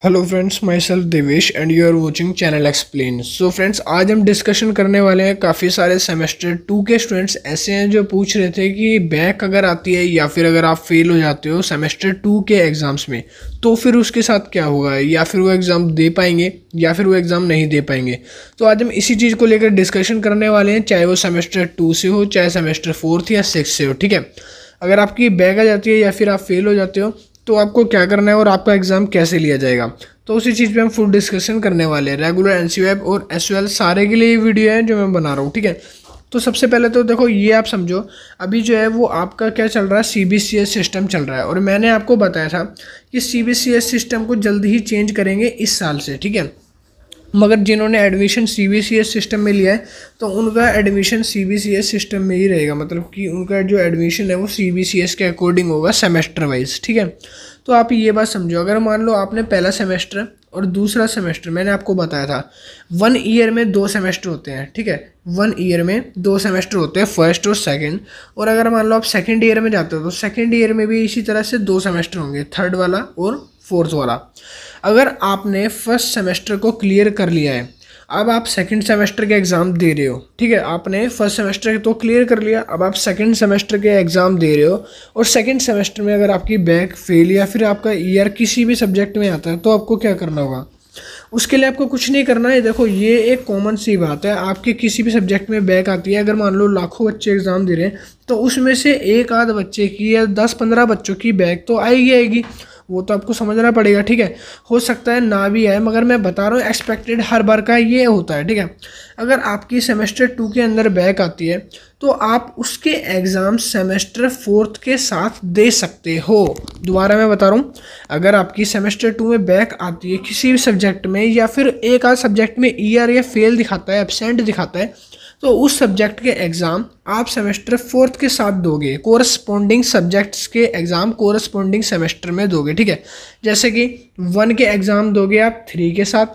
Hello friends, myself Devesh and you are watching channel explain. So friends, आज हम discussion करने वाले हैं। काफ़ी सारे सेमेस्टर 2 के स्टूडेंट्स ऐसे हैं जो पूछ रहे थे कि बैक अगर आती है या फिर अगर आप फेल हो जाते हो सेमेस्टर 2 के एग्ज़ाम्स में तो फिर उसके साथ क्या होगा, या फिर वो एग्ज़ाम दे पाएंगे या फिर वो एग्ज़ाम नहीं दे पाएंगे। तो आज हम इसी चीज़ को लेकर डिस्कशन करने वाले हैं, चाहे वो सेमेस्टर 2 से हो, चाहे सेमेस्टर 4 या 6 से हो। ठीक है, अगर आपकी बैक आ जाती है या फिर आप फेल हो जाते हो तो आपको क्या करना है और आपका एग्ज़ाम कैसे लिया जाएगा, तो उसी चीज़ पे हम फुल डिस्कशन करने वाले हैं। रेगुलर एनसीईआरटी और एसयूएल सारे के लिए ये वीडियो है जो मैं बना रहा हूँ। ठीक है, तो सबसे पहले तो देखो, ये आप समझो अभी जो है वो आपका क्या चल रहा है, सीबीसीएस सिस्टम चल रहा है। और मैंने आपको बताया था कि सीबीसीएस सिस्टम को जल्दी ही चेंज करेंगे इस साल से। ठीक है, मगर जिन्होंने एडमिशन सीबीसीएस सिस्टम में लिया है तो उनका एडमिशन सीबीसीएस सिस्टम में ही रहेगा, मतलब कि उनका जो एडमिशन है वो सीबीसीएस के अकॉर्डिंग होगा सेमेस्टर वाइज। ठीक है, तो आप ये बात समझो, अगर मान लो आपने पहला सेमेस्टर और दूसरा सेमेस्टर, मैंने आपको बताया था 1 ईयर में 2 सेमेस्टर होते हैं। ठीक है, 1 ईयर में 2 सेमेस्टर होते हैं, फर्स्ट और सेकंड। और अगर मान लो आप सेकंड ईयर में जाते हो तो सेकंड ईयर में भी इसी तरह से 2 सेमेस्टर होंगे, थर्ड वाला और फोर्थ वाला। अगर आपने फर्स्ट सेमेस्टर को क्लियर कर लिया है, अब आप सेकंड सेमेस्टर के एग्ज़ाम दे रहे हो। ठीक है, आपने फर्स्ट सेमेस्टर तो क्लियर कर लिया, अब आप सेकंड सेमेस्टर के एग्ज़ाम दे रहे हो। और सेकंड सेमेस्टर में अगर आपकी बैक फेल या फिर आपका ईयर किसी भी सब्जेक्ट में आता है तो आपको क्या करना होगा। उसके लिए आपको कुछ नहीं करना है। देखो, ये एक कॉमन सी बात है, आपके किसी भी सब्जेक्ट में बैक आती है, अगर मान लो लाखों बच्चे एग्ज़ाम दे रहे हैं तो उसमें से एक आध बच्चे की या 10-15 बच्चों की बैक तो आएगी, वो तो आपको समझना पड़ेगा। ठीक है, हो सकता है ना भी आए, मगर मैं बता रहा हूँ एक्सपेक्टेड हर बार का ये होता है। ठीक है, अगर आपकी सेमेस्टर 2 के अंदर बैक आती है तो आप उसके एग्ज़ाम सेमेस्टर 4 के साथ दे सकते हो। दोबारा मैं बता रहा हूँ, अगर आपकी सेमेस्टर 2 में बैक आती है किसी भी सब्जेक्ट में या फिर एक आध सब्जेक्ट में ईयर या फेल दिखाता है, एब्सेंट दिखाता है, तो उस सब्जेक्ट के एग्ज़ाम आप सेमेस्टर 4 के साथ दोगे, कोरस्पॉन्डिंग सब्जेक्ट्स के एग्ज़ाम कोरस्पॉन्डिंग सेमेस्टर में दोगे। ठीक है, जैसे कि 1 के एग्ज़ाम दोगे आप 3 के साथ,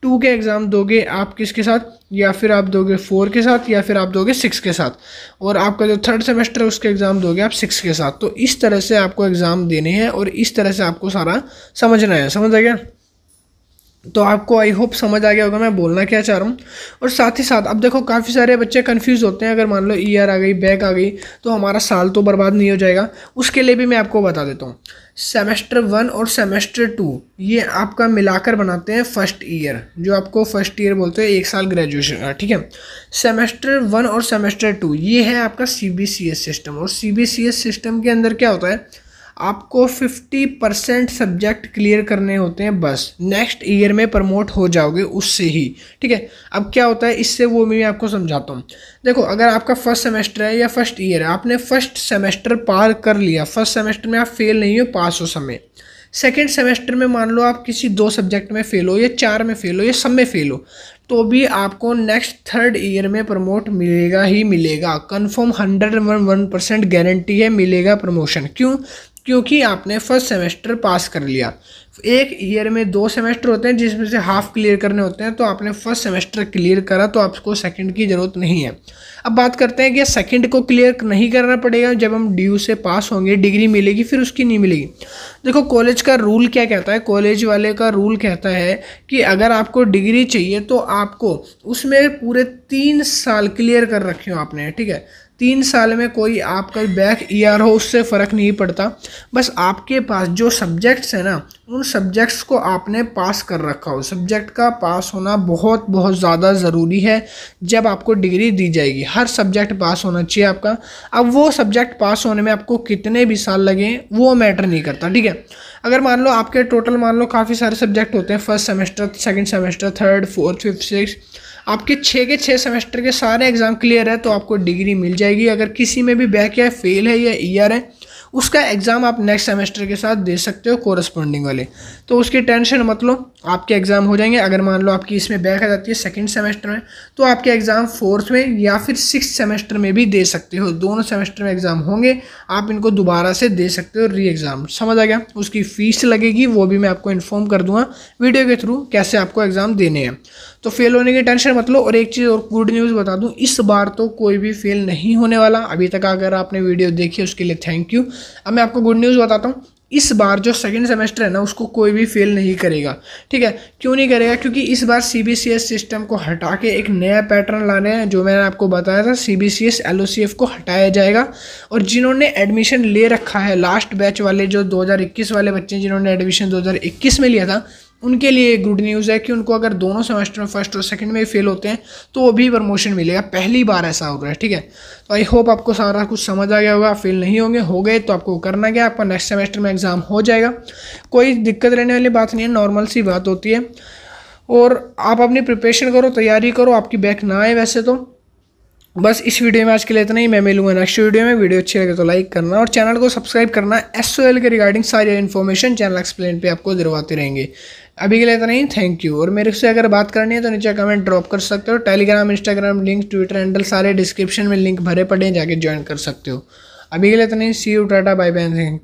2 के एग्ज़ाम दोगे आप किसके साथ, या फिर आप दोगे 4 के साथ, या फिर आप दोगे 6 के साथ, और आपका जो थर्ड सेमेस्टर है उसके एग्ज़ाम दोगे आप 6 के साथ। तो इस तरह से आपको एग्ज़ाम देने हैं और इस तरह से आपको सारा समझना है। समझ आ गया? तो आपको आई होप समझ आ गया होगा मैं बोलना क्या चाह रहा हूँ। और साथ ही साथ अब देखो, काफ़ी सारे बच्चे कंफ्यूज होते हैं, अगर मान लो ईयर आ गई, बैक आ गई तो हमारा साल तो बर्बाद नहीं हो जाएगा। उसके लिए भी मैं आपको बता देता हूँ, सेमेस्टर 1 और सेमेस्टर 2 ये आपका मिलाकर बनाते हैं फर्स्ट ईयर, जो आपको फर्स्ट ईयर बोलते हैं, 1 साल ग्रेजुएशन का। ठीक है, सेमेस्टर 1 और सेमेस्टर 2 ये है आपका सीबीसीएस सिस्टम। और सीबीसीएस सिस्टम के अंदर क्या होता है, आपको 50% सब्जेक्ट क्लियर करने होते हैं, बस नेक्स्ट ईयर में प्रमोट हो जाओगे उससे ही। ठीक है, अब क्या होता है इससे वो मैं आपको समझाता हूँ। देखो, अगर आपका फर्स्ट सेमेस्टर है या फर्स्ट ईयर है, आपने फर्स्ट सेमेस्टर पार कर लिया, फर्स्ट सेमेस्टर में आप फेल नहीं हो, पास हो समय। सेकेंड सेमेस्टर में मान लो आप किसी 2 सब्जेक्ट में फेल हो या 4 में फेल हो या सब में फेल हो, तो भी आपको नेक्स्ट थर्ड ईयर में प्रमोट मिलेगा ही मिलेगा, कंफर्म 101% गारंटी है, मिलेगा प्रमोशन। क्यों? क्योंकि आपने फर्स्ट सेमेस्टर पास कर लिया। एक ईयर में 2 सेमेस्टर होते हैं जिसमें से हाफ क्लियर करने होते हैं, तो आपने फर्स्ट सेमेस्टर क्लियर करा तो आपको सेकंड की ज़रूरत नहीं है। अब बात करते हैं कि सेकंड को क्लियर नहीं करना पड़ेगा, जब हम ड्यू से पास होंगे डिग्री मिलेगी, फिर उसकी नहीं मिलेगी। देखो, कॉलेज का रूल क्या कहता है, कॉलेज वाले का रूल कहता है कि अगर आपको डिग्री चाहिए तो आपको उसमें पूरे 3 साल क्लियर कर रखे हो आपने। ठीक है, 3 साल में कोई आपका बैक ईयर हो उससे फ़र्क नहीं पड़ता, बस आपके पास जो सब्जेक्ट्स हैं ना, उन सब्जेक्ट्स को आपने पास कर रखा हो। सब्जेक्ट का पास होना बहुत बहुत ज़्यादा ज़रूरी है जब आपको डिग्री दी जाएगी, हर सब्जेक्ट पास होना चाहिए आपका। अब वो सब्जेक्ट पास होने में आपको कितने भी साल लगे वो मैटर नहीं करता। ठीक है, अगर मान लो आपके टोटल मान लो काफ़ी सारे सब्जेक्ट होते हैं, first semester, second semester, third, fourth, fifth, six, आपके 6 के 6 सेमेस्टर के सारे एग्जाम क्लियर है तो आपको डिग्री मिल जाएगी। अगर किसी में भी बैक या फेल है या ईयर है, उसका एग्ज़ाम आप नेक्स्ट सेमेस्टर के साथ दे सकते हो, कोरस्पॉन्डिंग वाले। तो उसकी टेंशन मत लो, आपके एग्ज़ाम हो जाएंगे। अगर मान लो आपकी इसमें बैक आ जाती है सेकंड सेमेस्टर में, तो आपके एग्ज़ाम 4th में या फिर 6th सेमेस्टर में भी दे सकते हो। दोनों सेमेस्टर में एग्ज़ाम होंगे, आप इनको दोबारा से दे सकते हो री एग्ज़ाम। समझ आ गया? उसकी फ़ीस लगेगी, वो भी मैं आपको इन्फॉर्म कर दूंगा वीडियो के थ्रू कैसे आपको एग्ज़ाम देने हैं। तो फेल होने की टेंशन मत लो। और एक चीज़ और गुड न्यूज़ बता दूं, इस बार तो कोई भी फेल नहीं होने वाला। अभी तक अगर आपने वीडियो देखी उसके लिए थैंक यू। अब मैं आपको गुड न्यूज़ बताता हूँ, इस बार जो सेकंड सेमेस्टर है ना उसको कोई भी फेल नहीं करेगा। ठीक है, क्यों नहीं करेगा? क्योंकि इस बार सीबीसीएस सिस्टम को हटा के एक नया पैटर्न ला रहे हैं, जो मैंने आपको बताया था, सीबीसीएस एलओसीएफ को हटाया जाएगा। और जिन्होंने एडमिशन ले रखा है, लास्ट बैच वाले जो 2021 वाले बच्चे जिन्होंने एडमिशन 2021 में लिया था, उनके लिए गुड न्यूज़ है कि उनको अगर दोनों सेमेस्टर में फर्स्ट और सेकंड में फेल होते हैं तो वो भी प्रमोशन मिलेगा। पहली बार ऐसा हो रहा है। ठीक है, तो आई होप आपको सारा कुछ समझ आ गया होगा। फेल नहीं होंगे, हो गए तो आपको करना क्या, आपका नेक्स्ट सेमेस्टर में एग्जाम हो जाएगा। कोई दिक्कत रहने वाली बात नहीं है, नॉर्मल सी बात होती है। और आप अपनी प्रिपरेशन करो, तैयारी करो, आपकी बैक ना आए। वैसे तो बस इस वीडियो में आज के लिए इतना ही। मैं मिलूंगा नेक्स्ट वीडियो में। वीडियो अच्छी लगे तो लाइक करना और चैनल को सब्सक्राइब करना। एसओएल के रिगार्डिंग सारी इन्फॉर्मेशन चैनल एक्सप्लेन पे आपको दिलवाते रहेंगे। अभी के लिए इतना ही, थैंक यू। और मेरे से अगर बात करनी है तो नीचे कमेंट ड्रॉप कर सकते हो। Telegram, Instagram link, Twitter handle सारे डिस्क्रिप्शन में लिंक भरे पड़े हैं, जाके ज्वाइन कर सकते हो। अभी के लिए इतना ही, see you, tata, bye bye, thank you.